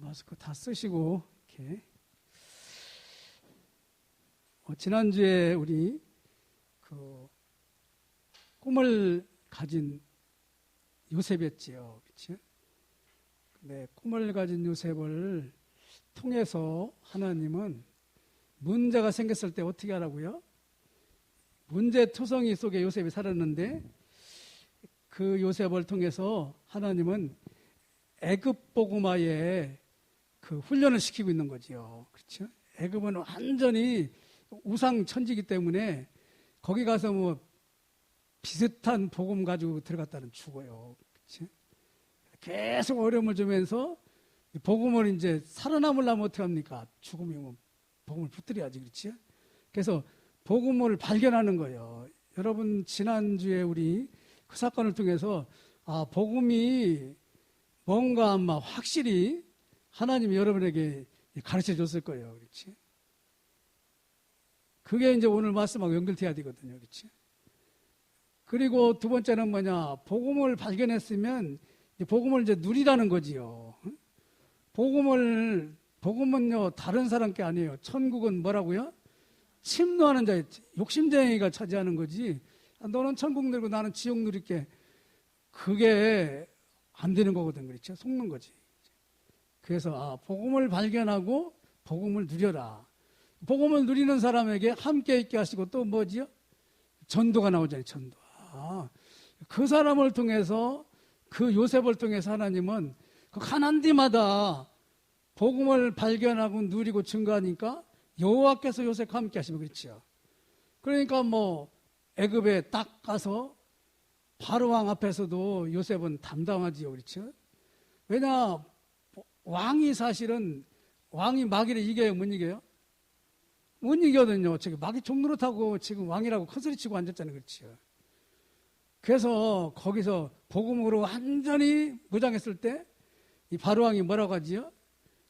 마스크 다 쓰시고 이렇게. 지난주에 우리 그 꿈을 가진 요셉이었지요, 그렇죠? 네, 꿈을 가진 요셉을 통해서 하나님은 문제가 생겼을 때 어떻게 하라고요? 문제투성이 속에 요셉이 살았는데 그 요셉을 통해서 하나님은 애굽 복음화에 그 훈련을 시키고 있는 거지요. 그렇죠? 애굽은 완전히 우상 천지이기 때문에 거기 가서 뭐 비슷한 복음 가지고 들어갔다는 죽어요. 그렇죠? 계속 어려움을 주면서 복음을 이제 살아남으려면 어떻게 합니까? 죽으면 복음을 붙들어야지, 그렇지? 그래서 복음을 발견하는 거예요. 여러분, 지난주에 우리 그 사건을 통해서 복음이 뭔가 아마 확실히 하나님이 여러분에게 가르쳐 줬을 거예요. 그렇지? 그게 이제 오늘 말씀하고 연결돼야 되거든요. 그렇지? 그리고 두 번째는 뭐냐? 복음을 발견했으면 복음을 이제 누리라는 거지요. 복음은요, 다른 사람 게 아니에요. 천국은 뭐라고요? 침노하는 자의 욕심쟁이가 차지하는 거지. 너는 천국 누리고 나는 지옥 누릴게. 그게 안 되는 거거든. 그렇죠? 속는 거지. 그래서 복음을 발견하고 복음을 누려라. 복음을 누리는 사람에게 함께 있게 하시고 또 뭐지요? 전도가 나오잖아요. 전도. 그 사람을 통해서 그 요셉을 통해서 하나님은 그 가난 데마다 복음을 발견하고 누리고 증거하니까 여호와께서 요셉과 함께 하시면 그렇죠. 그러니까 뭐 애굽에 딱 가서 바로왕 앞에서도 요셉은 담당하지요. 그렇죠. 왜냐, 왕이 사실은 왕이 마귀를 이겨요, 못 이겨요? 못 이겨거든요. 지금 마귀 종노릇하고 지금 왕이라고 큰소리치고 앉았잖아요. 그렇죠. 그래서 거기서 복음으로 완전히 무장했을 때 이 바로왕이 뭐라고 하지요?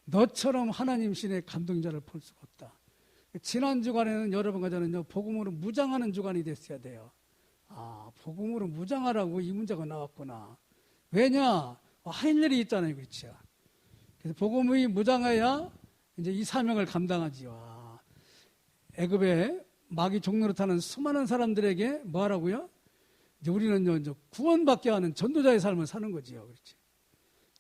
너처럼 하나님 신의 감동자를 볼 수가 없다. 지난 주간에는 여러분과 저는요, 복음으로 무장하는 주간이 됐어야 돼요. 복음으로 무장하라고 이 문제가 나왔구나. 왜냐? 할 일이 있잖아요. 그렇죠. 그래서 복음이 무장해야 이제 이 사명을 감당하지요. 애굽에 마귀 종노릇하는 수많은 사람들에게 뭐 하라고요? 이제 우리는요, 이제 구원받게 하는 전도자의 삶을 사는 거지요. 그렇지.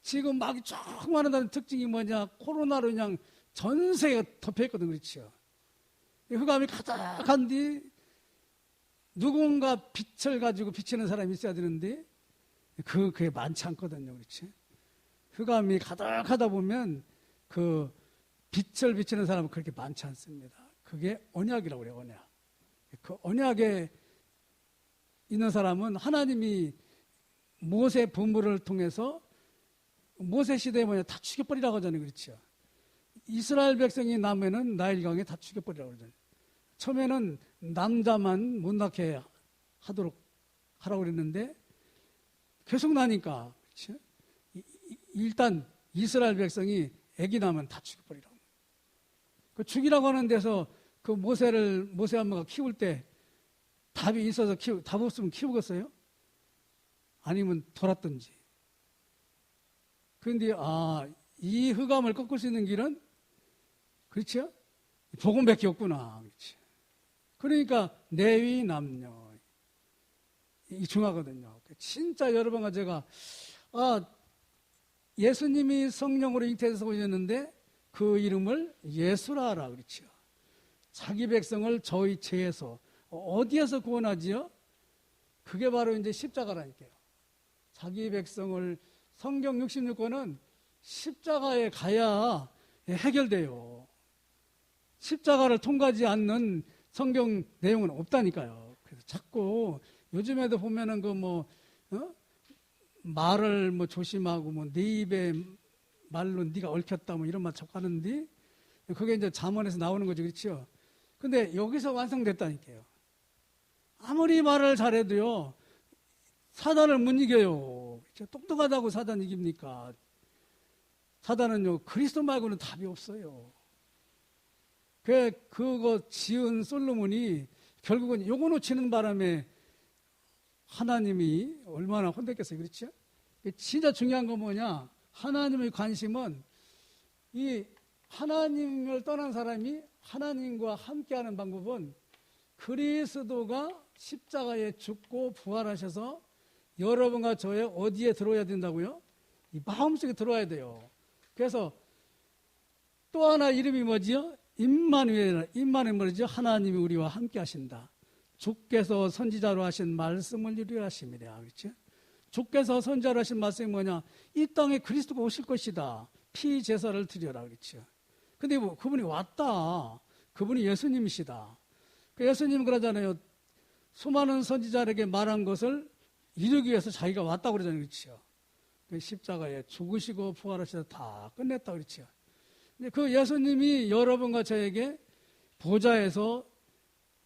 지금 마귀 쭉 많은다는 특징이 뭐냐? 코로나로 그냥 전 세계가 덮여있거든. 그렇죠. 흑암이 가득한 뒤 누군가 빛을 가지고 비치는 사람이 있어야 되는데 그게 많지 않거든요. 그렇지. 흑암이 가득하다 보면 그 빛을 비치는 사람은 그렇게 많지 않습니다. 그게 언약이라고 그래요. 언약. 그 언약에 있는 사람은 하나님이 모세 부부를 통해서 모세 시대에 뭐냐 다 죽여버리라고 하잖아요. 그렇죠. 이스라엘 백성이 남에는 나일강에 다 죽여버리라고 그러잖아요. 처음에는 남자만 못 낳게 하도록 하라고 그랬는데 계속 나니까 그렇죠? 일단 이스라엘 백성이 애기 낳으면 다 죽여버리라고. 그 죽이라고 하는 데서 그 모세 엄마가 키울 때 답이 있어서 답 없으면 키우겠어요? 아니면 돌았든지. 그런데 이 흑암을 꺾을 수 있는 길은 그렇죠? 복음밖에 없구나. 그렇죠? 그러니까 내위 남녀 이 중요하거든요. 진짜 여러분과 제가 예수님이 성령으로 잉태해서 오셨는데 그 이름을 예수라라 그렇죠. 자기 백성을 저희 죄에서 어디에서 구원하지요? 그게 바로 이제 십자가라니까요. 자기 백성을 성경 66권은 십자가에 가야 해결돼요. 십자가를 통과하지 않는 성경 내용은 없다니까요. 그래서 자꾸 요즘에도 보면은 말을 조심하고 네 입에 말로 네가 얽혔다 이런 말 자꾸 하는데 그게 이제 잠언에서 나오는 거죠. 그렇죠? 근데 여기서 완성됐다니까요. 아무리 말을 잘해도요, 사단을 못 이겨요. 똑똑하다고 사단 이깁니까? 사단은요, 그리스도 말고는 답이 없어요. 그거 지은 솔로몬이 결국은 요거 놓치는 바람에 하나님이 얼마나 혼냈겠어요. 그렇죠? 진짜 중요한 건 뭐냐? 하나님의 관심은 이 하나님을 떠난 사람이 하나님과 함께하는 방법은 그리스도가 십자가에 죽고 부활하셔서 여러분과 저의 어디에 들어와야 된다고요? 이 마음속에 들어와야 돼요. 그래서 또 하나 이름이 뭐지요? 임마누엘. 임마누엘 뭐죠? 하나님이 우리와 함께 하신다. 주께서 선지자로 하신 말씀을 이루려 하심이라. 그렇죠? 주께서 선지자로 하신 말씀이 뭐냐? 이 땅에 그리스도가 오실 것이다. 피 제사를 드려라. 그렇죠? 근데 뭐 그분이 왔다. 그분이 예수님이시다. 예수님은 그러잖아요. 수많은 선지자에게 말한 것을 이루기 위해서 자기가 왔다고 그러잖아요. 그렇죠? 십자가에 죽으시고 부활하셔서 다 끝냈다. 그렇죠? 그 예수님이 여러분과 저에게 보좌에서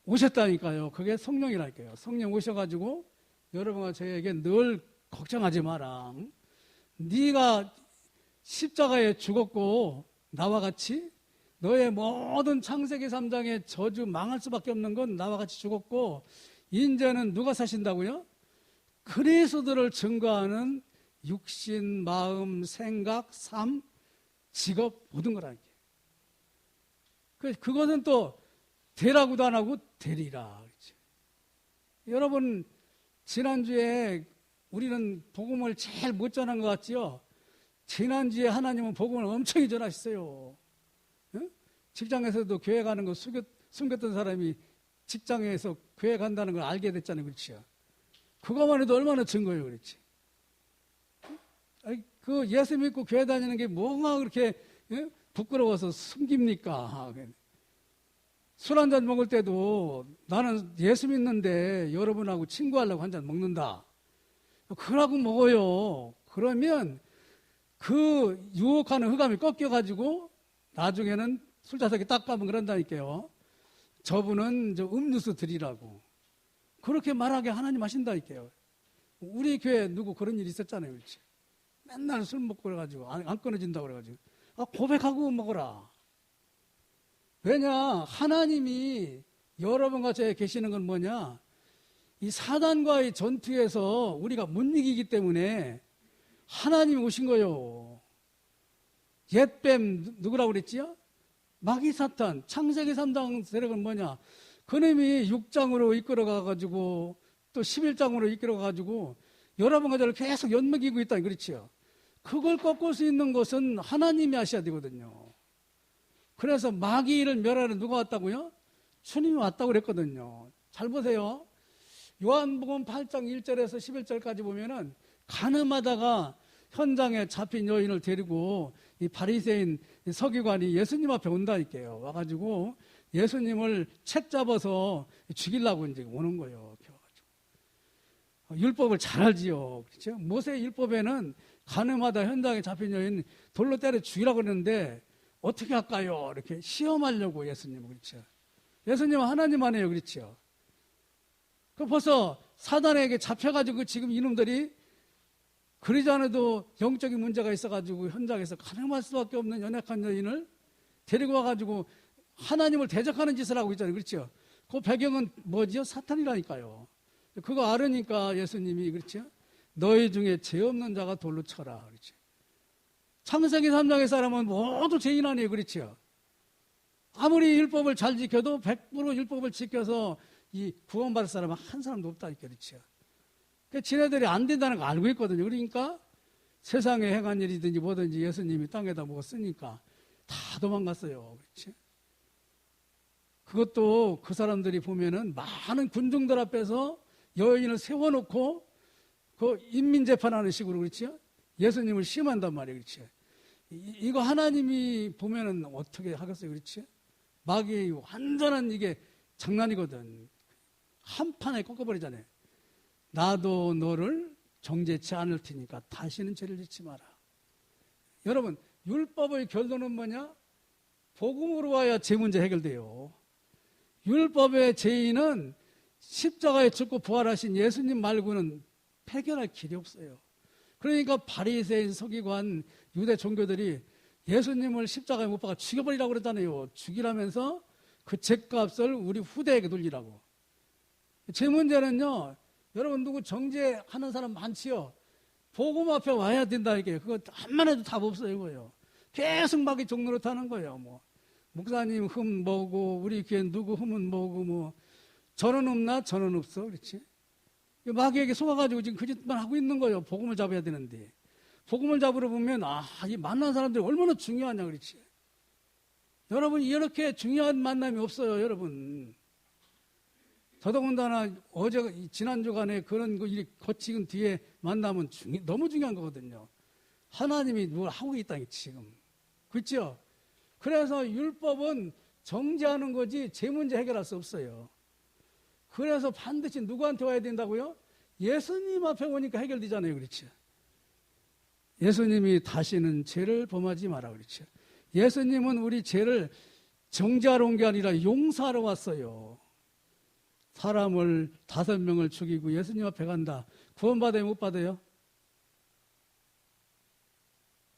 오셨다니까요. 그게 성령이랄까요. 성령 오셔가지고 여러분과 저에게 늘 걱정하지 마라. 네가 십자가에 죽었고 나와 같이 너의 모든 창세기 3장의 저주 망할 수밖에 없는 건 나와 같이 죽었고 이제는 누가 사신다고요? 그리스도를 증거하는 육신, 마음, 생각, 삶, 직업 모든 거라니까. 그것은 또 되라고도 안 하고 되리라. 그렇죠? 여러분 지난주에 우리는 복음을 제일 못 전한 것 같지요? 지난주에 하나님은 복음을 엄청 전하셨어요. 응? 직장에서도 교회 가는 거 숨겼던 사람이 직장에서 교회 간다는 걸 알게 됐잖아요. 그렇죠? 그거만 해도 얼마나 증거예요. 그렇지? 그 예수 믿고 교회 다니는 게 뭐가 그렇게 부끄러워서 숨깁니까? 술 한 잔 먹을 때도 나는 예수 믿는데 여러분하고 친구하려고 한 잔 먹는다. 그러고 먹어요. 그러면 그 유혹하는 흑암이 꺾여가지고 나중에는 술자석에 딱 가면 그런다니까요. 저분은 음료수 드리라고. 그렇게 말하게 하나님 하신다니까요. 우리 교회 누구 그런 일 있었잖아요. 그렇지? 맨날 술 먹고 그래가지고 안 끊어진다고 그래가지고 고백하고 먹어라. 왜냐? 하나님이 여러분과 저에 계시는 건 뭐냐? 이 사단과의 전투에서 우리가 못 이기기 때문에 하나님이 오신 거예요. 옛뱀 누구라고 그랬지요? 마귀 사탄. 창세기 3장 세력은 뭐냐? 그놈이 6장으로 이끌어가가지고 또 11장으로 이끌어가가지고 여러분과 저를 계속 연맥이고 있다. 그렇지요? 그걸 꺾을 수 있는 것은 하나님이 하셔야 되거든요. 그래서 마귀를 멸하러 누가 왔다고요? 주님이 왔다고 그랬거든요. 잘 보세요. 요한복음 8장 1절에서 11절까지 보면은 가늠하다가 현장에 잡힌 여인을 데리고 이 바리새인 서기관이 예수님 앞에 온다니까요. 와가지고 예수님을 책 잡아서 죽이려고 이제 오는 거예요. 율법을 잘 알지요. 그렇죠? 모세 율법에는 가늠하다 현장에 잡힌 여인 돌로 때려 죽이라고 그랬는데 어떻게 할까요? 이렇게 시험하려고 예수님은. 그렇죠? 예수님은 하나님 아니에요. 그렇죠? 그 벌써 사단에게 잡혀가지고 지금 이놈들이 그러지 않아도 영적인 문제가 있어가지고 현장에서 가늠할 수밖에 없는 연약한 여인을 데리고 와가지고 하나님을 대적하는 짓을 하고 있잖아요. 그렇죠? 그 배경은 뭐지요? 사탄이라니까요. 그거 알으니까 예수님이 그렇죠? 너희 중에 죄 없는 자가 돌로 쳐라. 그렇죠? 창세기 3장의 사람은 모두 죄인 아니에요. 그렇죠? 아무리 율법을 잘 지켜도 100% 율법을 지켜서 이 구원받을 사람은 한 사람도 없다니까. 그렇죠? 지네들이 안 된다는 거 알고 있거든요. 그러니까 세상에 행한 일이든지 뭐든지 예수님이 땅에다 뭐 쓰니까 다 도망갔어요. 그렇죠? 그것도 그 사람들이 보면은 많은 군중들 앞에서 여인을 세워놓고 그 인민재판하는 식으로 그렇죠? 예수님을 시험한단 말이에요. 그렇죠? 이거 하나님이 보면은 어떻게 하겠어요. 그렇죠? 마귀의 완전한 이게 장난이거든. 한 판에 꺾어버리잖아요. 나도 너를 정죄치 않을 테니까 다시는 죄를 짓지 마라. 여러분, 율법의 결론은 뭐냐? 복음으로 와야 죄 문제 해결돼요. 율법의 죄인은 십자가에 죽고 부활하신 예수님 말고는 해결할 길이 없어요. 그러니까 바리새인 서기관 유대 종교들이 예수님을 십자가에 못 박아 죽여버리라고 그랬잖아요. 죽이라면서 그 죄값을 우리 후대에게 돌리라고. 죄 문제는요, 여러분 누구 정죄하는 사람 많지요. 복음 앞에 와야 된다니까요. 그거 한만 해도 답 없어요. 이거예요. 계속 마귀 종노릇 하는 거예요. 목사님 흠 뭐고, 우리 교회 누구 흠은 뭐고, 저는 없나? 저는 없어. 그렇지? 마귀에게 속아가지고 지금 그 짓만 하고 있는 거예요. 복음을 잡아야 되는데. 복음을 잡으러 보면, 이 만난 사람들이 얼마나 중요하냐, 그렇지? 여러분, 이렇게 중요한 만남이 없어요, 여러분. 더더군다나 지난주간에 그런 거 거치은 뒤에 만나면 너무 중요한 거거든요. 하나님이 뭘 하고 있다니, 지금. 그렇죠? 그래서 율법은 정죄하는 거지 제 문제 해결할 수 없어요. 그래서 반드시 누구한테 와야 된다고요? 예수님 앞에 오니까 해결되잖아요. 그렇죠? 예수님이 다시는 죄를 범하지 마라. 그렇죠? 예수님은 우리 죄를 정죄하러 온 게 아니라 용서하러 왔어요. 사람을 5명을 죽이고 예수님 앞에 간다. 구원받아요? 못 받아요?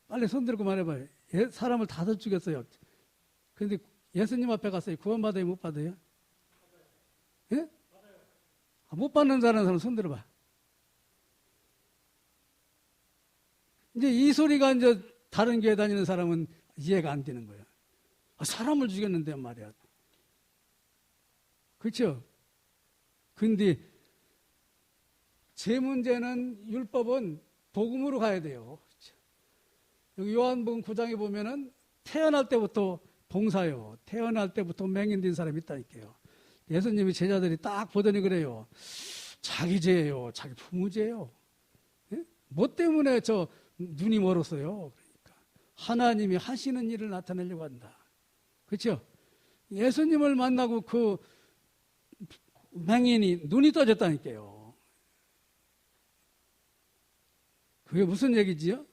빨리 손 들고 말해봐요. 사람을 5 죽였어요. 그런데 예수님 앞에 갔어요. 구원받아요? 못 받아요? 예? 못 받는 사람 손 들어봐. 이제 이 소리가 이제 다른 교회 다니는 사람은 이해가 안 되는 거예요. 사람을 죽였는데 말이야. 그렇죠? 근데 제 문제는 율법은 복음으로 가야 돼요. 그렇죠? 여기 요한복음 9장에 보면은 태어날 때부터 봉사요. 태어날 때부터 맹인된 사람이 있다니까요. 예수님이 제자들이 딱 보더니 그래요. 자기 죄예요. 자기 부모 죄예요. 예? 뭐 때문에 저 눈이 멀었어요. 그러니까 하나님이 하시는 일을 나타내려고 한다. 그렇죠? 예수님을 만나고 그 맹인이 눈이 떠졌다니까요. 그게 무슨 얘기지요?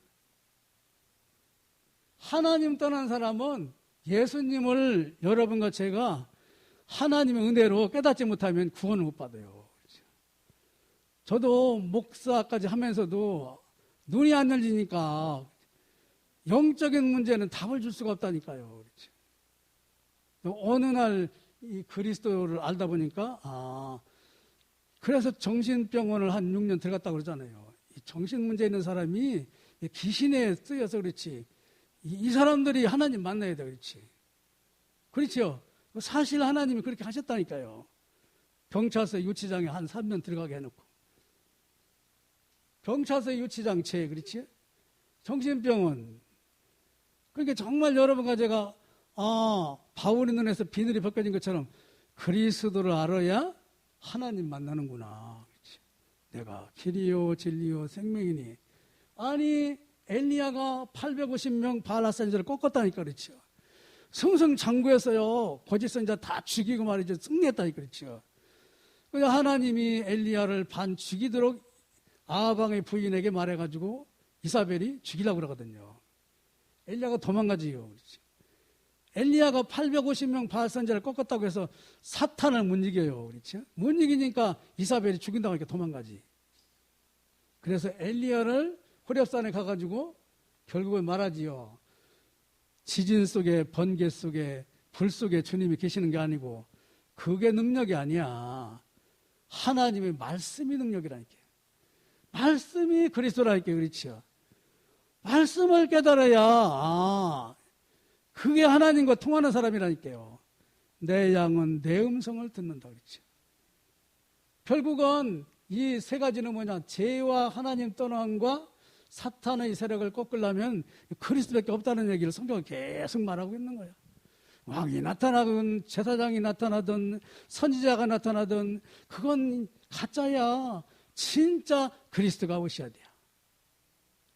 하나님 떠난 사람은 예수님을 여러분과 제가 하나님의 은혜로 깨닫지 못하면 구원을 못 받아요. 그렇죠? 저도 목사까지 하면서도 눈이 안 열리니까 영적인 문제는 답을 줄 수가 없다니까요. 그렇죠? 어느 날 이 그리스도를 알다 보니까 그래서 정신병원을 한 6년 들어갔다고 그러잖아요. 이 정신 문제 있는 사람이 귀신에 쓰여서 그렇지. 이 사람들이 하나님 만나야 돼. 그렇지. 그렇죠. 사실 하나님이 그렇게 하셨다니까요. 경찰서 유치장에 한 3년 들어가게 해놓고. 경찰서 유치장 죄, 그렇지? 정신병원. 그러니까 정말 여러분과 제가 바울의 눈에서 비늘이 벗겨진 것처럼 그리스도를 알아야 하나님 만나는구나. 그렇지? 내가 길이요 진리요 생명이니. 아니 엘리야가 850명 바알 선지자를 꺾었다니까. 그렇죠? 승승장구했어요. 거짓 선지자 다 죽이고 말이죠. 승리했다니까. 그렇죠? 그래서 하나님이 엘리야를 반 죽이도록 아방의 부인에게 말해가지고 이사벨이 죽이려고 그러거든요. 엘리야가 도망가지요. 그렇죠? 엘리야가 850명 바알 선지자를 꺾었다고 해서 사탄을 못 이겨요. 그렇죠? 못 이기니까 이사벨이 죽인다고 하니까 도망가지. 그래서 엘리야를 호렙산에 가가지고 결국은 말하지요. 지진 속에 번개 속에 불 속에 주님이 계시는 게 아니고 그게 능력이 아니야. 하나님의 말씀이 능력이라니까요. 말씀이 그리스도라니까요. 그렇죠? 말씀을 깨달아야 그게 하나님과 통하는 사람이라니까요. 내 양은 내 음성을 듣는다. 그렇죠? 결국은 이 3가지는 뭐냐? 죄와 하나님 떠남과 사탄의 세력을 꺾으려면 그리스도밖에 없다는 얘기를 성경은 계속 말하고 있는 거예요. 왕이 나타나든 제사장이 나타나든 선지자가 나타나든 그건 가짜야. 진짜 그리스도가 오셔야 돼요.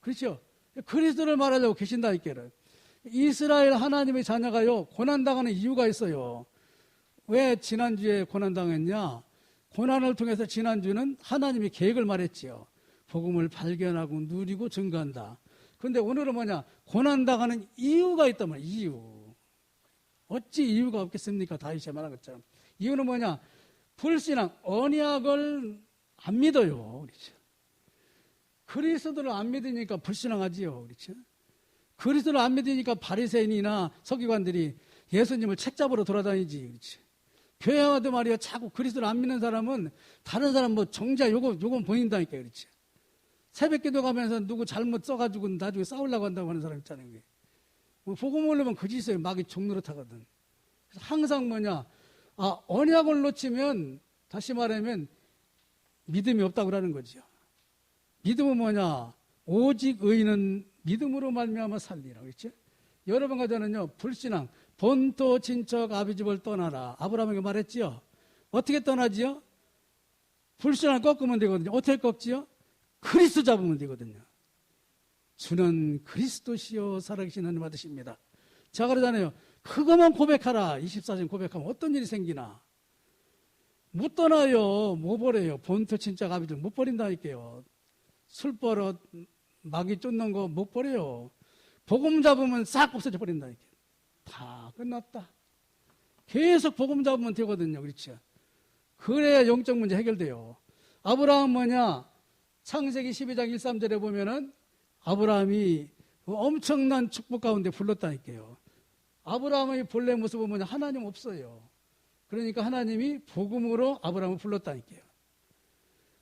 그렇죠? 그리스도를 말하려고 계신다니까요. 이스라엘 하나님의 자녀가요, 고난당하는 이유가 있어요. 왜 지난주에 고난당했냐? 고난을 통해서 지난주는 하나님이 계획을 말했지요. 복음을 발견하고 누리고 증거한다. 그런데 오늘은 뭐냐? 고난당하는 이유가 있단 말이에요. 이유. 어찌 이유가 없겠습니까? 다윗이 말한 것처럼. 이유는 뭐냐? 불신앙, 언약을 안 믿어요. 그렇죠? 그리스도를 안 믿으니까 불신앙하지요. 그렇죠? 그리스도를 안 믿으니까 바리새인이나 서기관들이 예수님을 책잡으러 돌아다니지. 그렇지? 교회 와도 말이야. 자꾸 그리스도를 안 믿는 사람은 다른 사람 뭐 정자 요건 보인다니까. 그렇지? 새벽 기도 가면서 누구 잘못 써가지고 나중에 싸우려고 한다고 하는 사람 있잖아요. 뭐 복음 모르면 거짓이에요. 마귀 종노릇하거든. 그래서 항상 뭐냐, 언약을 놓치면 다시 말하면 믿음이 없다고 그러는 거죠. 믿음은 뭐냐? 오직 의인은 믿음으로 말미암아 살리라. 그렇죠? 여러분 가정은요, 불신앙, 본토 친척 아비집을 떠나라. 아브라함에게 말했지요. 어떻게 떠나지요? 불신앙을 꺾으면 되거든요. 어떻게 꺾지요? 그리스도 잡으면 되거든요. 주는 그리스도시요 살아계신 하나님 아드십니다. 제가 그러잖아요. 그것만 고백하라. 24절 고백하면 어떤 일이 생기나? 못 떠나요. 못 버려요. 본토 친척 아비들 못 버린다니까요. 술버릇 마귀 쫓는 거 못 버려요. 복음 잡으면 싹 없어져 버린다니까요. 다 끝났다. 계속 복음 잡으면 되거든요. 그렇죠? 그래야 영적 문제 해결돼요. 아브라함 뭐냐? 창세기 12장 1, 3절에 보면은 아브라함이 엄청난 축복 가운데 불렀다니까요. 아브라함의 본래 모습은 뭐냐? 하나님 없어요. 그러니까 하나님이 복음으로 아브라함을 불렀다니까요.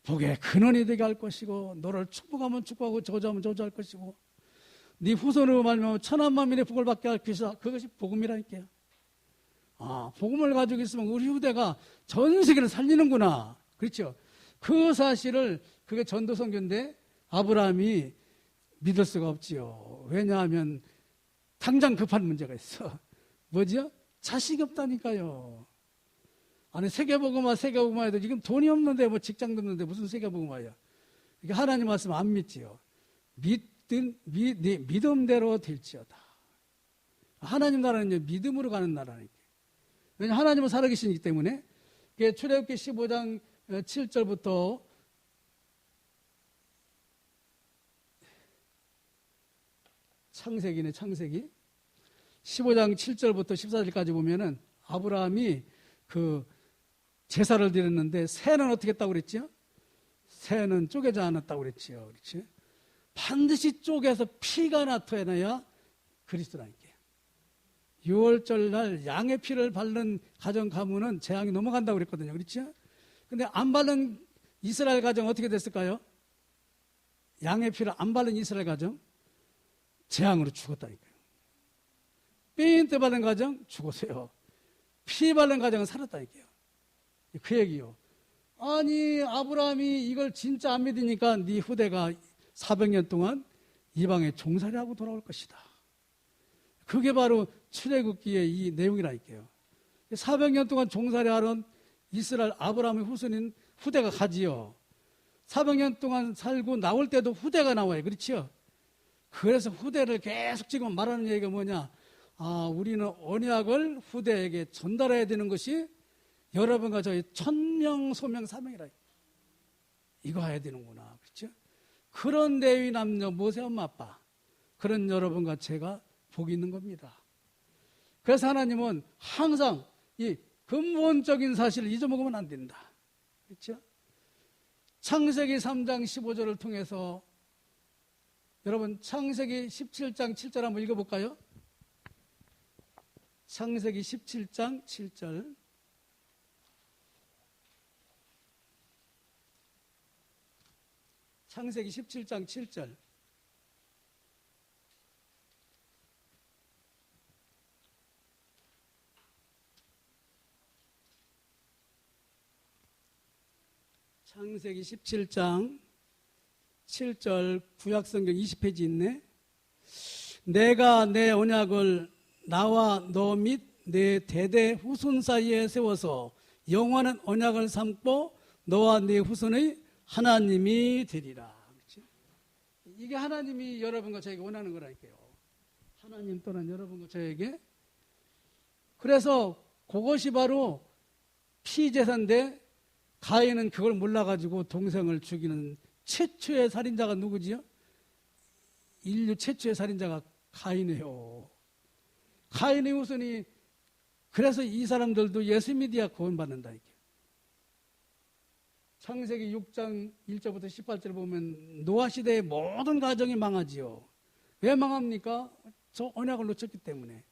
복의 근원이 되게 할 것이고 너를 축복하면 축복하고 저주하면 저주할 것이고 네 후손으로 말미암아 천한 만민의 복을 받게 할 것이다. 그것이 복음이라니까요. 복음을 가지고 있으면 우리 후대가 전 세계를 살리는구나. 그렇죠? 그 사실을 그게 전도선교인데 아브라함이 믿을 수가 없지요. 왜냐하면 당장 급한 문제가 있어. 뭐지요? 자식이 없다니까요. 아니 세계복음화 해도 지금 돈이 없는데 뭐 직장도 없는데 무슨 세계복음화야. 이게 하나님 말씀 안 믿지요. 믿음대로 될지어다. 하나님 나라는 믿음으로 가는 나라니까. 왜냐하면 하나님은 살아계시기 때문에. 출애굽기 15장 7절부터 창세기 15장 7절부터 14절까지 보면은 아브라함이 그 제사를 드렸는데 새는 어떻게 했다고 그랬죠? 새는 쪼개지 않았다고 그랬지요. 그렇지? 반드시 쪼개서 피가 나타나야 그리스도라니까. 6월절 날 양의 피를 바른 가정 가문은 재앙이 넘어간다고 그랬거든요. 그렇죠? 근데 안 바른 이스라엘 가정 어떻게 됐을까요? 양의 피를 안 바른 이스라엘 가정 재앙으로 죽었다니까요. 뼈인대 바른 가정 죽었어요. 피 바른 가정은 살았다니까요. 그 얘기요. 아니 아브라함이 이걸 진짜 안 믿으니까 네 후대가 400년 동안 이방에 종살이 하고 돌아올 것이다. 그게 바로 출애굽기의 이 내용이라니까요. 400년 동안 종살이 하던 이스라엘 아브라함의 후손인 후대가 가지요. 400년 동안 살고 나올 때도 후대가 나와요. 그렇죠? 그래서 후대를 계속 지금 말하는 얘기가 뭐냐? 우리는 언약을 후대에게 전달해야 되는 것이 여러분과 저희 천명, 소명, 사명이라. 이거 해야 되는구나. 그렇죠? 그런 대위 남녀, 모세 엄마 아빠. 그런 여러분과 제가 복이 있는 겁니다. 그래서 하나님은 항상 이 근본적인 사실을 잊어먹으면 안 된다. 그렇죠? 창세기 3장 15절을 통해서 여러분 창세기 17장 7절 한번 읽어볼까요? 창세기 17장 7절. 창세기 17장 7절. 창세기 17장 7절 구약성경 20페이지 있네. 내가 내 언약을 나와 너 및 내 대대 후손 사이에 세워서 영원한 언약을 삼고 너와 네 후손의 하나님이 되리라. 그렇지? 이게 하나님이 여러분과 저에게 원하는 거라니까요. 하나님 또는 여러분과 저에게. 그래서 그것이 바로 피제사인데 가인은 그걸 몰라가지고 동생을 죽이는 최초의 살인자가 누구지요? 인류 최초의 살인자가 가인이에요. 가인의 후손이. 그래서 이 사람들도 예수 믿어야 구원받는다니까. 창세기 6장 1절부터 18절 보면 노아 시대의 모든 가정이 망하지요. 왜 망합니까? 저 언약을 놓쳤기 때문에.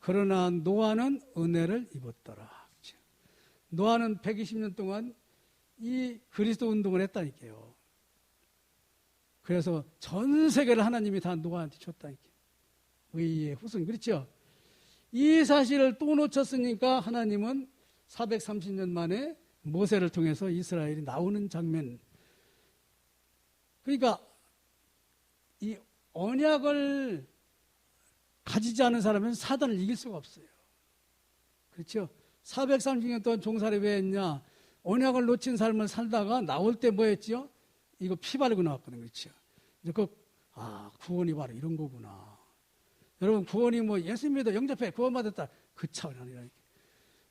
그러나 노아는 은혜를 입었더라. 그렇죠? 노아는 120년 동안 이 그리스도 운동을 했다니까요. 그래서 전 세계를 하나님이 다 노아한테 줬다니까요. 의의 후손. 그렇죠? 이 사실을 또 놓쳤으니까 하나님은 430년 만에 모세를 통해서 이스라엘이 나오는 장면. 그러니까 이 언약을 가지지 않은 사람은 사단을 이길 수가 없어요. 그렇죠? 430년 동안 종살이 왜 했냐? 언약을 놓친 삶을 살다가 나올 때 뭐 했지요? 이거 피 바르고 나왔거든요. 그렇죠? 이제 구원이 바로 이런 거구나. 여러분, 구원이 뭐 예수 믿어 영접해 구원받았다. 그 차원이 아니라.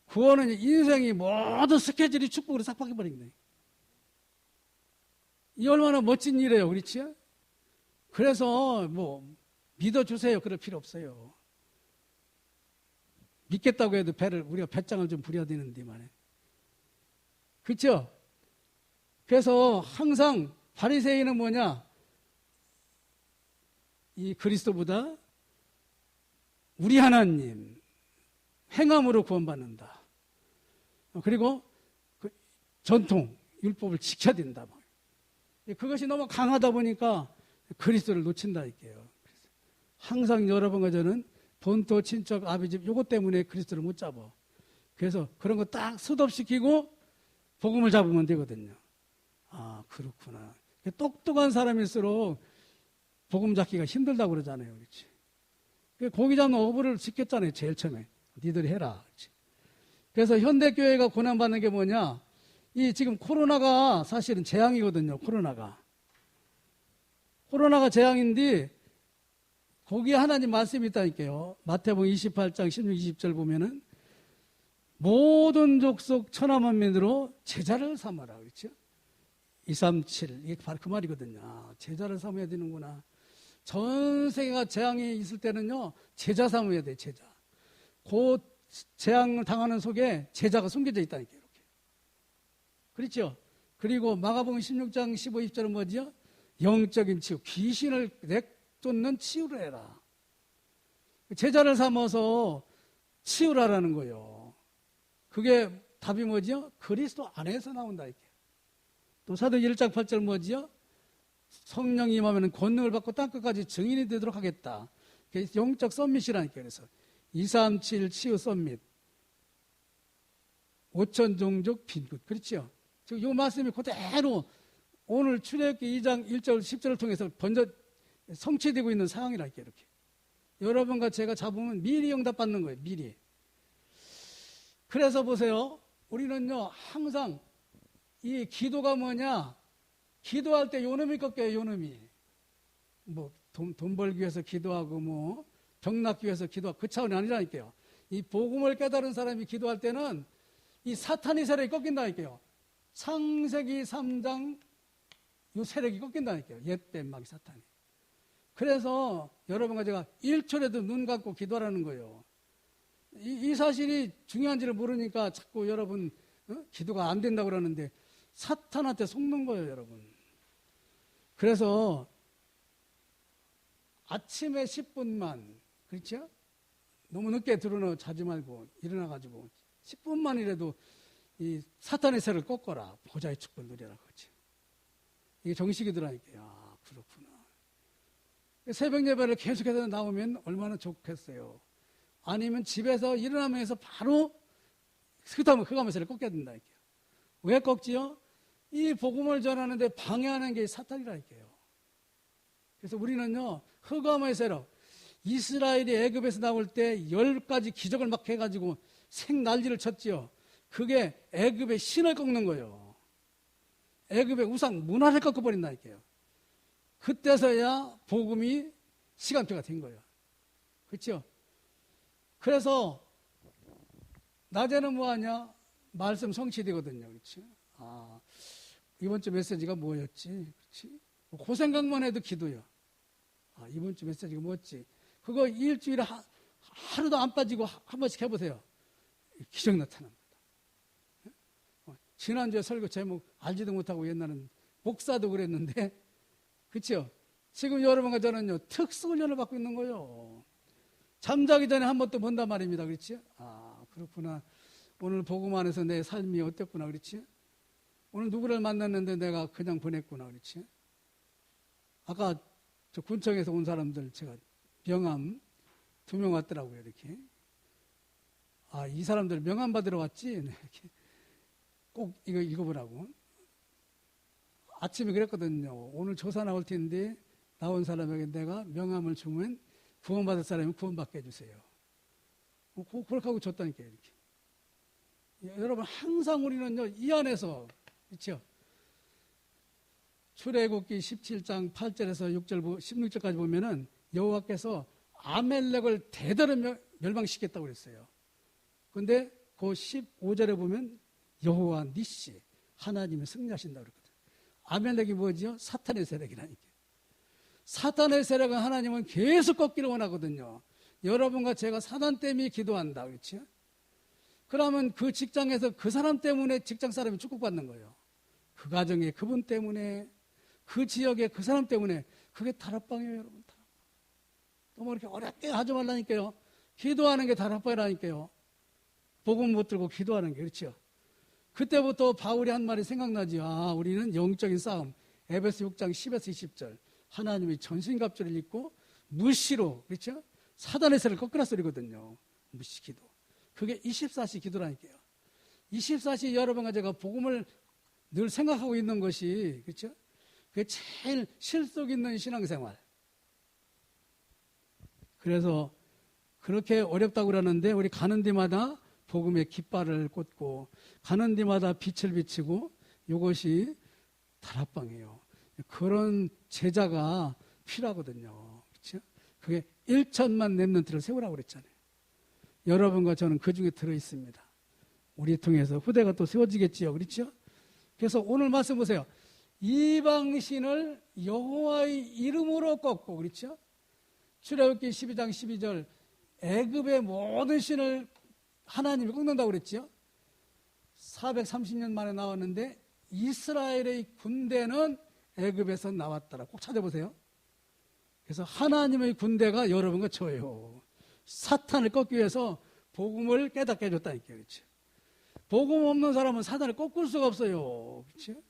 구원은 인생이 모든 스케줄이 축복으로 싹 바뀌어버린 거예요. 이 얼마나 멋진 일이에요. 그렇죠? 그래서 뭐 믿어주세요. 그럴 필요 없어요. 믿겠다고 해도 우리가 배짱을 좀 부려야 되는데 말이에요. 그렇죠? 그래서 항상 바리새인은 뭐냐? 이 그리스도보다 우리 하나님 행함으로 구원받는다. 그리고 그 전통 율법을 지켜야 된다. 그것이 너무 강하다 보니까 그리스도를 놓친다 이게요. 항상 여러분과 저는 본토, 친척, 아비집 요것 때문에 그리스도를 못 잡아. 그래서 그런 거 딱 스톱시키고 복음을 잡으면 되거든요. 아, 그렇구나. 똑똑한 사람일수록 복음 잡기가 힘들다고 그러잖아요. 그렇지? 고기 잡는 어부를 시켰잖아요. 제일 처음에. 니들이 해라. 그렇지? 그래서 현대교회가 고난받는 게 뭐냐? 이 지금 코로나가 사실은 재앙이거든요. 코로나가 재앙인데 거기에 하나님 말씀이 있다니까요. 마태복음 28장 16, 20절 보면은 모든 족속 천하만민으로 제자를 삼아라. 그렇죠? 237 이게 바로 그 말이거든요. 아, 제자를 삼아야 되는구나. 전 세계가 재앙이 있을 때는요, 제자 삼아야 돼, 제자. 그 재앙을 당하는 속에 제자가 숨겨져 있다니까요, 이렇게. 그렇죠? 그리고 마가복음 16장 15, 20절은 뭐지요? 영적인 치유, 귀신을 내쫓는 치유를 해라. 제자를 삼아서 치유라라는 거예요. 그게 답이 뭐지요? 그리스도 안에서 나온다, 이렇게. 또 사도행 1장 8절 뭐지요? 성령이 임하면 권능을 받고 땅끝까지 증인이 되도록 하겠다. 영적 썸밋이라니까. 그래서 237 치유 썸밋 5천 종족 빈굿. 그렇죠? 지금 이 말씀이 그대로 오늘 출애굽기 2장 1절 10절을 통해서 성취되고 있는 상황이라니까. 이렇게 여러분과 제가 잡으면 미리 응답받는 거예요. 미리. 그래서 보세요. 우리는요 항상 이 기도가 뭐냐? 기도할 때 요놈이 꺾여요. 요놈이. 뭐 돈 벌기 위해서 기도하고 뭐 병 낫기 위해서 기도하고 그 차원이 아니라니까요. 이 복음을 깨달은 사람이 기도할 때는 이 사탄의 세력이 꺾인다니까요. 창세기 3장 요 세력이 꺾인다니까요. 옛 뱀막이 사탄이. 그래서 여러분과 제가 1초라도 눈 감고 기도하라는 거예요. 이 사실이 중요한지를 모르니까 자꾸 여러분 기도가 안 된다고 그러는데 사탄한테 속는 거예요, 여러분. 그래서 아침에 10분만, 그렇죠? 너무 늦게 들어놓 자지 말고 일어나가지고 10분만이라도 이 사탄의 세를 꺾어라. 보좌의 축복을 누려라. 그렇죠? 이게 정식이더라니까요. 아, 그렇구나. 새벽 예배를 계속해서 나오면 얼마나 좋겠어요. 아니면 집에서 일어나면서 바로 흑암의 세를 꺾여야 된다니까요. 왜 꺾지요? 이 복음을 전하는데 방해하는 게 사탄이라니까요. 그래서 우리는요, 흑암의 세력, 이스라엘이 애굽에서 나올 때 10가지 기적을 막 해가지고 생난리를 쳤지요. 그게 애굽의 신을 꺾는 거예요. 애굽의 우상 문화를 꺾어버린다니까요. 그때서야 복음이 시간표가 된 거예요. 그렇죠? 그래서 낮에는 뭐하냐? 말씀 성취되거든요. 그렇죠? 아, 이번 주 메시지가 뭐였지? 그렇지? 그 생각만 해도 기도요. 아, 이번 주 메시지가 뭐였지? 그거 일주일에 하루도 안 빠지고 한 번씩 해보세요. 기적 나타납니다. 지난주에 설교 제목 알지도 못하고 옛날은 목사도 그랬는데, 그렇죠? 지금 여러분과 저는요, 특수훈련을 받고 있는 거예요. 잠자기 전에 한 번 또 본단 말입니다. 그렇지? 아, 그렇구나. 오늘 복음 안에서 내 삶이 어땠구나. 그렇지? 오늘 누구를 만났는데 내가 그냥 보냈구나. 그렇지? 아까 저 군청에서 온 사람들 제가 명함 두 명 왔더라고요, 이렇게. 아, 이 사람들 명함 받으러 왔지? 네, 이렇게. 꼭 이거 읽어보라고. 아침에 그랬거든요. 오늘 조사 나올 텐데 나온 사람에게 내가 명함을 주면 구원받을 사람이 구원받게 해주세요. 그렇게 하고 줬다니까요, 이렇게. 여러분, 항상 우리는요, 이 안에서, 그렇죠? 출애굽기 17장 8절에서 6절, 16절까지 보면은 여호와께서 아멜렉을 대대로 멸망시켰다고 그랬어요. 근데 그 15절에 보면 여호와 니시, 하나님이 승리하신다고 그랬거든요. 아멜렉이 뭐지요? 사탄의 세력이라니까. 사탄의 세력은 하나님은 계속 꺾기를 원하거든요. 여러분과 제가 사단 때문에 기도한다, 그렇죠? 그러면 그 직장에서 그 사람 때문에 직장 사람이 축복받는 거예요. 그 가정에 그분 때문에, 그 지역에 그 사람 때문에. 그게 다락방이에요, 여러분. 다락방. 너무 이렇게 어렵게 하지 말라니까요. 기도하는 게 다락방이라니까요. 복음 못 들고 기도하는 게, 그렇죠? 그때부터 바울이 한 말이 생각나지. 아, 우리는 영적인 싸움. 에베소 6장 10에서 20절. 하나님의 전신갑주를 입고 무시로, 그렇죠? 사단의 세를 꺾으라 소리거든요. 무시 기도. 그게 24시 기도라니까요. 24시 여러분과 제가 복음을 늘 생각하고 있는 것이, 그렇죠? 그게 제일 실속 있는 신앙생활. 그래서 그렇게 어렵다고 그러는데 우리 가는 데마다 복음의 깃발을 꽂고 가는 데마다 빛을 비치고 이것이 다락방이에요. 그런 제자가 필요하거든요. 그렇죠? 그게 1천만 렘넌트를 세우라고 그랬잖아요. 여러분과 저는 그 중에 들어있습니다. 우리 통해서 후대가 또 세워지겠지요. 그렇죠? 그래서 오늘 말씀 보세요. 이방신을 여호와의 이름으로 꺾고, 그렇죠? 출애굽기 12장 12절 애굽의 모든 신을 하나님이 꺾는다고 그랬죠? 430년 만에 나왔는데 이스라엘의 군대는 애굽에서 나왔더라. 꼭 찾아보세요. 그래서 하나님의 군대가 여러분과 저예요. 사탄을 꺾기 위해서 복음을 깨닫게 해줬다니까요. 그렇죠? 복음 없는 사람은 사탄을 꺾을 수가 없어요. 그렇죠?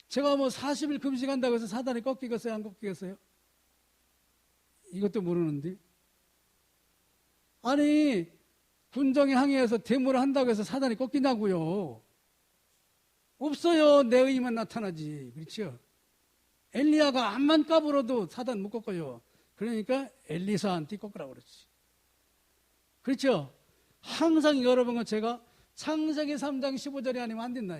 제가 뭐 40일 금식한다고 해서 사탄이 꺾이겠어요? 안 꺾이겠어요? 이것도 모르는데. 아니, 군정에 항해해서 데모를 한다고 해서 사탄이 꺾이냐고요. 없어요. 내 의만 나타나지. 그렇죠? 엘리야가 암만 까불어도 사단 못 꺾어요. 그러니까 엘리사한테 꺾으라고 그러지. 그렇죠? 항상 여러분과 제가 창세기 3장 15절이 아니면 안 된다.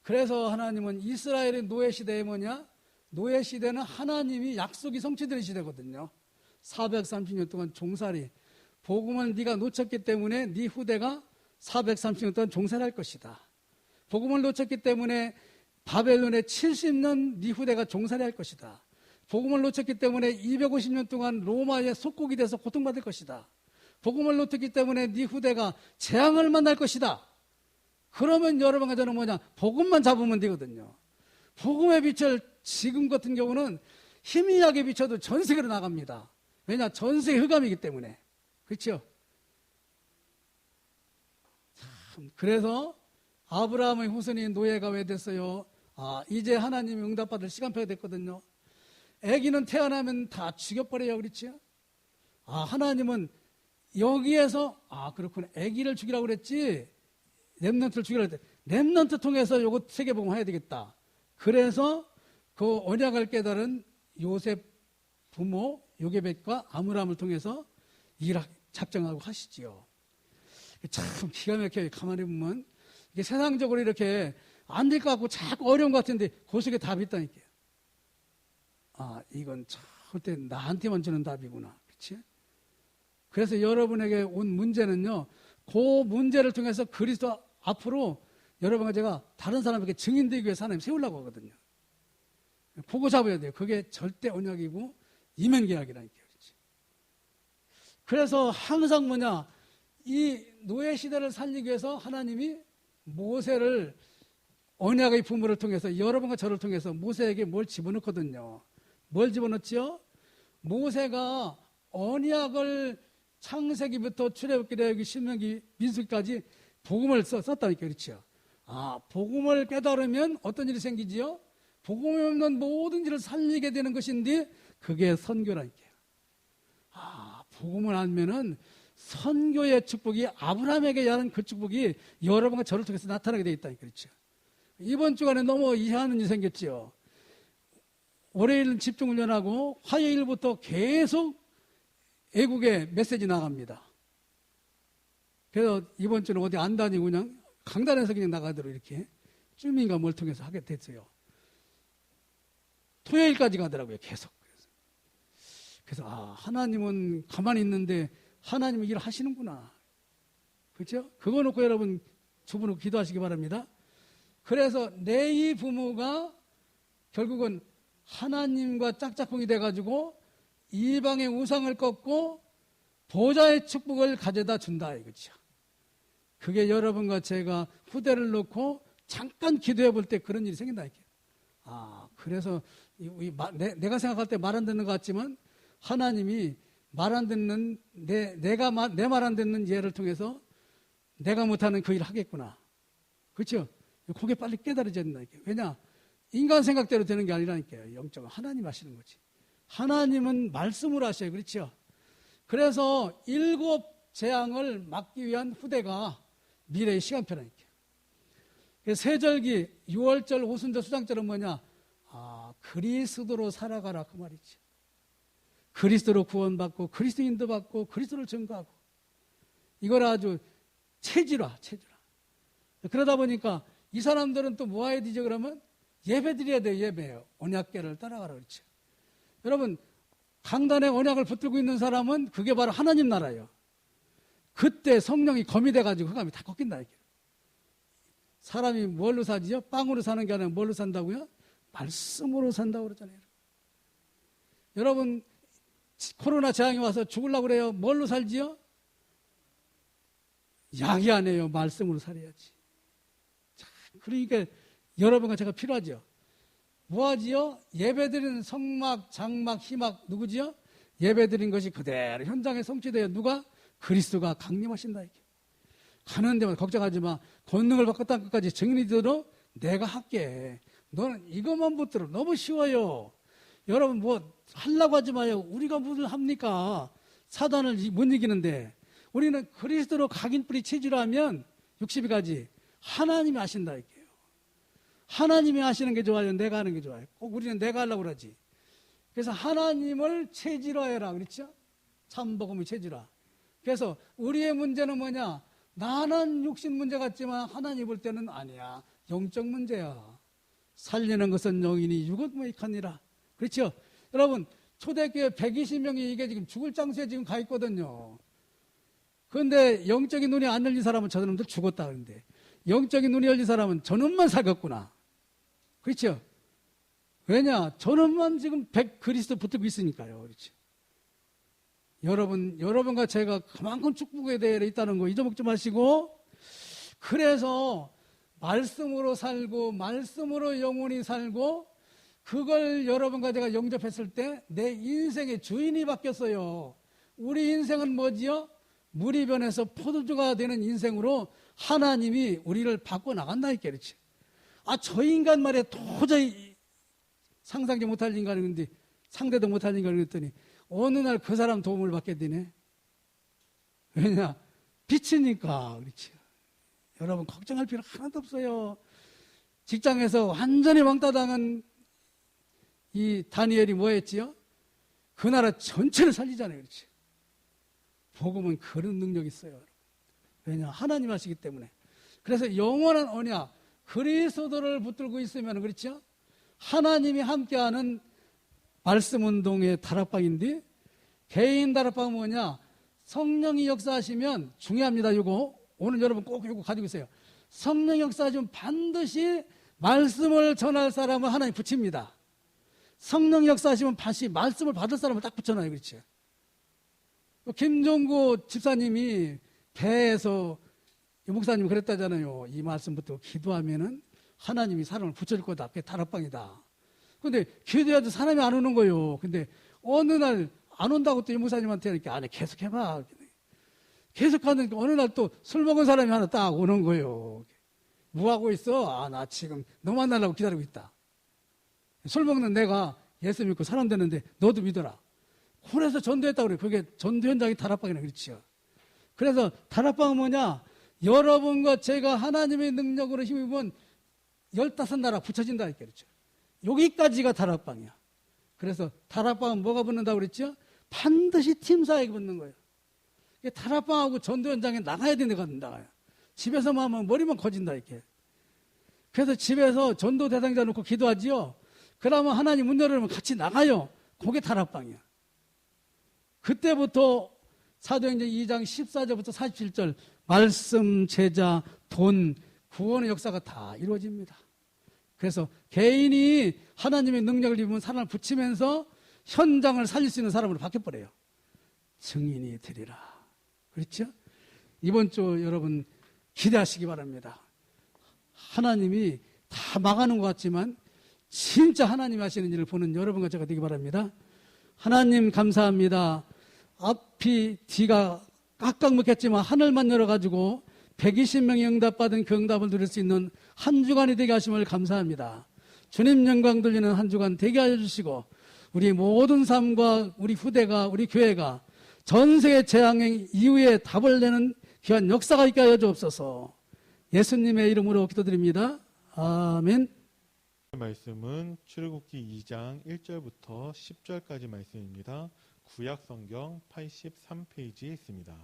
그래서 하나님은 이스라엘의 노예 시대에 뭐냐? 노예 시대는 하나님이 약속이 성취되는 시대거든요. 430년 동안 종살이. 복음을 네가 놓쳤기 때문에 네 후대가 430년 동안 종살이 할 것이다. 복음을 놓쳤기 때문에 바벨론에 70년 네 후대가 종살이 할 것이다. 복음을 놓쳤기 때문에 250년 동안 로마의 속국이 돼서 고통받을 것이다. 복음을 놓쳤기 때문에 네 후대가 재앙을 만날 것이다. 그러면 여러분과 저는 뭐냐? 복음만 잡으면 되거든요. 복음의 빛을 지금 같은 경우는 희미하게 비춰도 전 세계로 나갑니다. 왜냐? 전 세계 흑암이기 때문에. 그렇죠? 참, 그래서 아브라함의 후손인 노예가 왜 됐어요? 아, 이제 하나님이 응답받을 시간표가 됐거든요. 아기는 태어나면 다 죽여버려요. 그렇죠? 아, 하나님은 여기에서, 아, 그렇구나. 아기를 죽이라고 그랬지. 렘넌트를 죽이라고 그랬지. 렘넌트 통해서 요거 세계복음 해야 되겠다. 그래서 그 언약을 깨달은 요셉 부모 요게벳과 아므람을 통해서 일을 작정하고 하시지요. 참 기가 막혀요. 가만히 보면 이게 세상적으로 이렇게 안 될 것 같고 자꾸 어려운 것 같은데 그 속에 답이 있다니까요. 아, 이건 절대 나한테만 주는 답이구나. 그렇지? 그래서 여러분에게 온 문제는요, 그 문제를 통해서 그리스도 앞으로 여러분과 제가 다른 사람에게 증인되기 위해서 하나님 세우려고 하거든요. 그거 잡아야 돼요. 그게 절대 언약이고 이면계약이라니까요. 그렇지? 그래서 항상 뭐냐, 이 노예 시대를 살리기 위해서 하나님이 모세를 언약의 부모를 통해서 여러분과 저를 통해서 모세에게 뭘 집어넣거든요. 뭘 집어넣지요? 모세가 언약을 창세기부터 출애굽기, 레위기, 신명기, 민수기까지 복음을 썼다니까. 그렇죠? 아, 복음을 깨달으면 어떤 일이 생기지요? 복음이 없는 모든 일을 살리게 되는 것인데 그게 선교라니까요. 복음을 알면은 선교의 축복이 아브라함에게 야는 그 축복이 여러분과 저를 통해서 나타나게 되어 있다니까. 그렇죠. 이번 주간에 너무 이해하는 일이 생겼죠. 월요일은 집중훈련하고 화요일부터 계속 애국의 메시지 나갑니다. 그래서 이번 주는 어디 안 다니고 그냥 강단에서 그냥 나가도록 이렇게 주민과 뭘 통해서 하게 됐어요. 토요일까지 가더라고요. 계속. 그래서 하나님은 가만히 있는데 하나님은 일을 하시는구나. 그렇죠? 그거 놓고 여러분 주부놓고 기도하시기 바랍니다. 그래서 내 이 부모가 결국은 하나님과 짝짝꿍이 돼가지고 이방의 우상을 꺾고 보좌의 축복을 가져다 준다 이거죠. 그게 여러분과 제가 후대를 놓고 잠깐 기도해 볼 때 그런 일이 생긴다 이렇게. 그래서 내가 생각할 때 말 안 듣는 것 같지만 하나님이 말 안 듣는 내 말 안 듣는 얘를 통해서 내가 못하는 그 일을 하겠구나. 그렇죠? 그게 빨리 깨달아져야 된다 이렇게. 왜냐? 인간 생각대로 되는 게 아니라니까요. 영적은 하나님 하시는 거지. 하나님은 말씀으로 하셔요. 그렇죠? 그래서 7 재앙을 막기 위한 후대가 미래의 시간표라니까요. 세절기, 6월절, 오순절, 수장절은 뭐냐? 그리스도로 살아가라 그 말이죠. 그리스도로 구원받고 그리스도인도 받고 그리스도를 증거하고 이걸 아주 체질화. 그러다 보니까 이 사람들은 또 뭐 해야 되죠? 그러면 예배 드려야 돼요. 예배요. 언약궤를 따라가라 그렇죠. 여러분 강단에 언약을 붙들고 있는 사람은 그게 바로 하나님 나라예요. 그때 성령이 검이 돼가지고 흑암이 다 꺾인다 이게. 사람이 뭘로 사지요? 빵으로 사는 게 아니라 뭘로 산다고요? 말씀으로 산다고 그러잖아요. 여러분 코로나 재앙이 와서 죽으려고 그래요. 뭘로 살지요? 약이 아니에요. 말씀으로 살아야지. 그러니까 여러분과 제가 필요하죠. 뭐하지요? 예배드리는 성막, 장막, 희막 누구지요? 예배드린 것이 그대로 현장에 성취돼요. 누가? 그리스도가 강림하신다 이게. 가는 데만 걱정하지 마. 권능을 받고 땅 끝까지 증인이 되도록 내가 할게. 너는 이것만 붙들어. 너무 쉬워요. 여러분 뭐 하려고 하지 마요. 우리가 무슨 합니까? 사단을 못 이기는데. 우리는 그리스도로 각인뿌리 체질로 하면 62가지 하나님이 하신다 이게요. 하나님이 하시는 게 좋아요? 내가 하는 게 좋아요? 꼭 우리는 내가 하려고 그러지. 그래서 하나님을 체질화해라. 그렇죠? 참복음의 체질화. 그래서 우리의 문제는 뭐냐? 나는 육신 문제 같지만 하나님 볼 때는 아니야. 영적 문제야. 살리는 것은 영이니 육은 무익하니라. 그렇죠? 여러분 초대교회 120명이 이게 지금 죽을 장소에 지금 가 있거든요. 그런데 영적인 눈이 안 열린 사람은 저놈들 죽었다 그러는데 영적인 눈이 열린 사람은 저놈만 살겠구나. 그렇죠? 왜냐? 저놈만 지금 100 그리스도 붙들고 있으니까요. 그렇죠? 여러분과 제가 그만큼 축복에 대해 있다는 거 잊어먹지 마시고, 그래서 말씀으로 살고 말씀으로 영원히 살고 그걸 여러분과 제가 영접했을 때 내 인생의 주인이 바뀌었어요. 우리 인생은 뭐지요? 물이 변해서 포도주가 되는 인생으로 하나님이 우리를 바꿔나간다니까. 그렇지? 저 인간 말에 도저히 상상도 못할 인간인데 상대도 못할 인간이랬더니 어느 날 그 사람 도움을 받게 되네. 왜냐? 빛이니까. 그렇지? 여러분 걱정할 필요 하나도 없어요. 직장에서 완전히 왕따 당한 이 다니엘이 뭐 했지요? 그 나라 전체를 살리잖아요. 그렇지? 복음은 그런 능력이 있어요. 왜냐? 하나님 하시기 때문에. 그래서 영원한 언약, 그리스도를 붙들고 있으면, 그렇죠? 하나님이 함께하는 말씀 운동의 다락방인데, 개인 다락방은 뭐냐? 성령이 역사하시면 중요합니다. 이거 오늘 여러분 꼭 이거 가지고 있어요. 성령 역사하시면 반드시 말씀을 전할 사람을 하나님 붙입니다. 성령 역사하시면 다시 말씀을 받을 사람을 딱 붙여놔요. 그렇죠? 김종구 집사님이 배에서 목사님 그랬다잖아요. 이 말씀 붙들고 기도하면은 하나님이 사람을 붙여줄 거다. 그게 다락방이다. 근데 기도해도 사람이 안 오는 거예요. 근데 어느 날 안 온다고 또 이 목사님한테 하니까 안 해. 계속 해봐. 계속 하는데 어느 날 또 술 먹은 사람이 하나 딱 오는 거예요. 뭐 하고 있어? 나 지금 너 만나려고 기다리고 있다. 술 먹는 내가 예수 믿고 사람 되는데 너도 믿어라. 그래서 전도했다고 그래요. 그게 전도 현장이 다락방이라 그렇죠. 그래서 다락방은 뭐냐? 여러분과 제가 하나님의 능력으로 힘입으면 15나라 붙여진다 이렇게 그랬죠. 여기까지가 다락방이야. 그래서 다락방은 뭐가 붙는다고 그랬죠? 반드시 팀사에게 붙는 거예요. 다락방하고 전도 현장에 나가야 되는 데가 나가요. 집에서만 하면 머리만 커진다 이렇게. 그래서 집에서 전도 대상자 놓고 기도하지요. 그러면 하나님 문 열어주면 같이 나가요. 그게 다락방이야. 그때부터 사도행전 2장 14절부터 47절 말씀, 제자, 돈, 구원의 역사가 다 이루어집니다. 그래서 개인이 하나님의 능력을 입으면 사람을 붙이면서 현장을 살릴 수 있는 사람으로 바뀌어버려요. 증인이 되리라. 그렇죠? 이번 주 여러분 기대하시기 바랍니다. 하나님이 다 막아놓은 것 같지만 진짜 하나님이 하시는 일을 보는 여러분과 제가 되기 바랍니다. 하나님 감사합니다. 앞이 뒤가 깍깍먹겠지만 하늘만 열어가지고 120명이 응답받은 그 응답을 누릴 수 있는 한 주간이 되게 하심을 감사합니다. 주님 영광 돌리는 한 주간 되게 해주시고 우리 모든 삶과 우리 후대가 우리 교회가 전 세계 재앙행 이후에 답을 내는 귀한 역사가 있게 하여 주옵소서. 예수님의 이름으로 기도드립니다. 아멘. 말씀은 출애굽기 2장 1절부터 10절까지 말씀입니다. 구약성경 83페이지에 있습니다.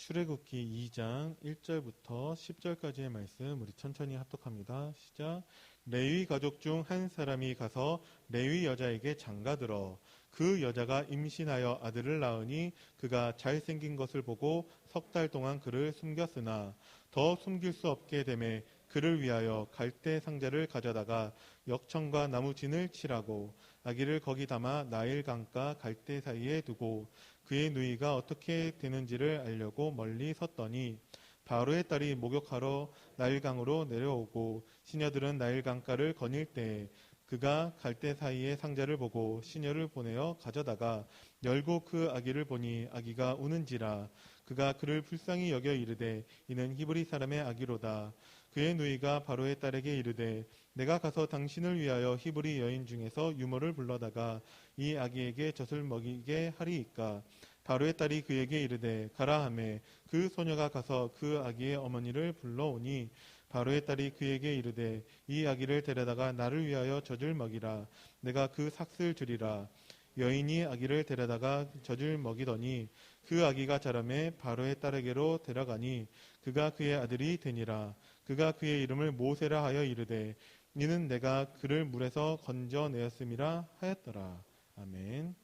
출애굽기 2장 1절부터 10절까지의 말씀 우리 천천히 합독합니다. 시작. 레위 가족 중 한 사람이 가서 레위 여자에게 장가들어 그 여자가 임신하여 아들을 낳으니 그가 잘생긴 것을 보고 3달 동안 그를 숨겼으나 더 숨길 수 없게 되매 그를 위하여 갈대 상자를 가져다가 역청과 나무진을 칠하고 아기를 거기 담아 나일 강가 갈대 사이에 두고 그의 누이가 어떻게 되는지를 알려고 멀리 섰더니 바로의 딸이 목욕하러 나일강으로 내려오고 시녀들은 나일강가를 거닐 때에 그가 갈대 사이에 상자를 보고 시녀를 보내어 가져다가 열고 그 아기를 보니 아기가 우는지라 그가 그를 불쌍히 여겨 이르되 이는 히브리 사람의 아기로다. 그의 누이가 바로의 딸에게 이르되 내가 가서 당신을 위하여 히브리 여인 중에서 유모를 불러다가 이 아기에게 젖을 먹이게 하리이까. 바로의 딸이 그에게 이르되 가라 하매 그 소녀가 가서 그 아기의 어머니를 불러오니 바로의 딸이 그에게 이르되 이 아기를 데려다가 나를 위하여 젖을 먹이라. 내가 그 삭슬 주리라. 여인이 아기를 데려다가 젖을 먹이더니 그 아기가 자라매 바로의 딸에게로 데려가니 그가 그의 아들이 되니라. 그가 그의 이름을 모세라 하여 이르되 이는 내가 그를 물에서 건져내었음이라 하였더라. 아멘.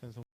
찬송.